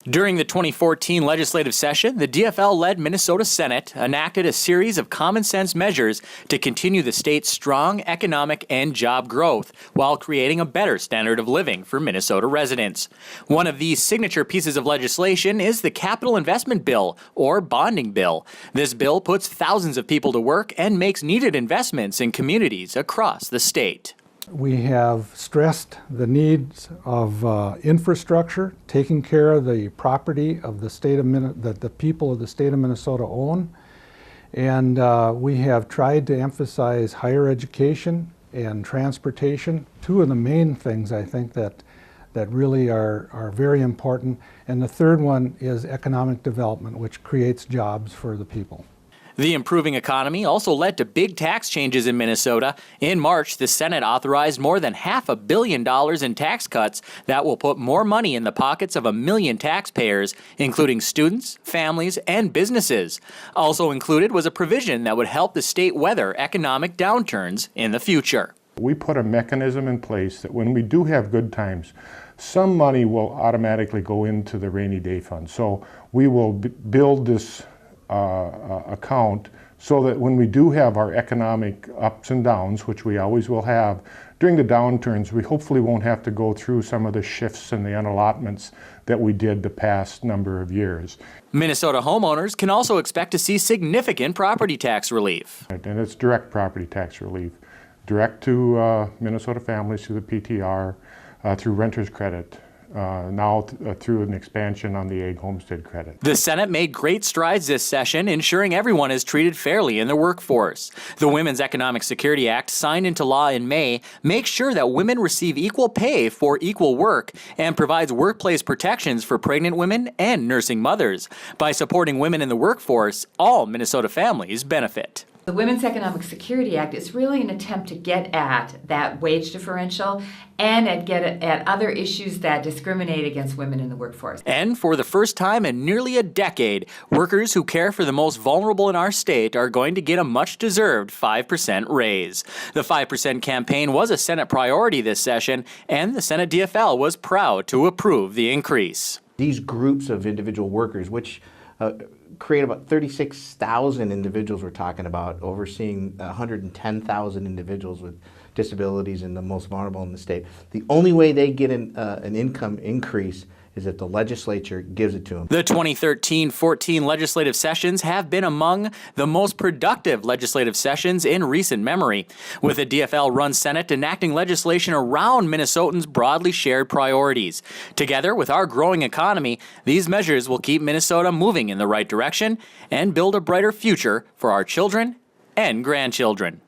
During the 2014 legislative session, the DFL-led Minnesota Senate enacted a series of common-sense measures to continue the state's strong economic and job growth while creating a better standard of living for Minnesota residents. One of these signature pieces of legislation is the Capital Investment Bill, or Bonding Bill. This bill puts thousands of people to work and makes needed investments in communities across the state. We have stressed the needs of infrastructure, taking care of the property of the state of that the people of the state of Minnesota own, and we have tried to emphasize higher education and transportation. Two of the main things I think that really are very important, and the third one is economic development, which creates jobs for the people. The improving economy also led to big tax changes in Minnesota. In March, the Senate authorized more than $500 million in tax cuts that will put more money in the pockets of 1 million taxpayers, including students, families, and businesses. Also included was a provision that would help the state weather economic downturns in the future. We put a mechanism in place that when we do have good times, some money will automatically go into the rainy day fund. So we will build this account so that when we do have our economic ups and downs, which we always will have, during the downturns, we hopefully won't have to go through some of the shifts and the unallotments that we did the past number of years. Minnesota homeowners can also expect to see significant property tax relief. And it's direct property tax relief, direct to Minnesota families through the PTR, through renter's credit. Now through an expansion on the Ag Homestead credit. The Senate made great strides this session, ensuring everyone is treated fairly in the workforce. The Women's Economic Security Act, signed into law in May, makes sure that women receive equal pay for equal work and provides workplace protections for pregnant women and nursing mothers. By supporting women in the workforce, all Minnesota families benefit. The Women's Economic Security Act is really an attempt to get at that wage differential and get at other issues that discriminate against women in the workforce. And for the first time in nearly a decade, workers who care for the most vulnerable in our state are going to get a much-deserved 5% raise. The 5% campaign was a Senate priority this session, and the Senate DFL was proud to approve the increase. These groups of individual workers, which create about 36,000 individuals we're talking about, overseeing 110,000 individuals with disabilities and the most vulnerable in the state. The only way they get an income increase is if the legislature gives it to them. The 2013-14 legislative sessions have been among the most productive legislative sessions in recent memory, with the DFL-run Senate enacting legislation around Minnesotans' broadly shared priorities. Together with our growing economy, these measures will keep Minnesota moving in the right direction and build a brighter future for our children and grandchildren.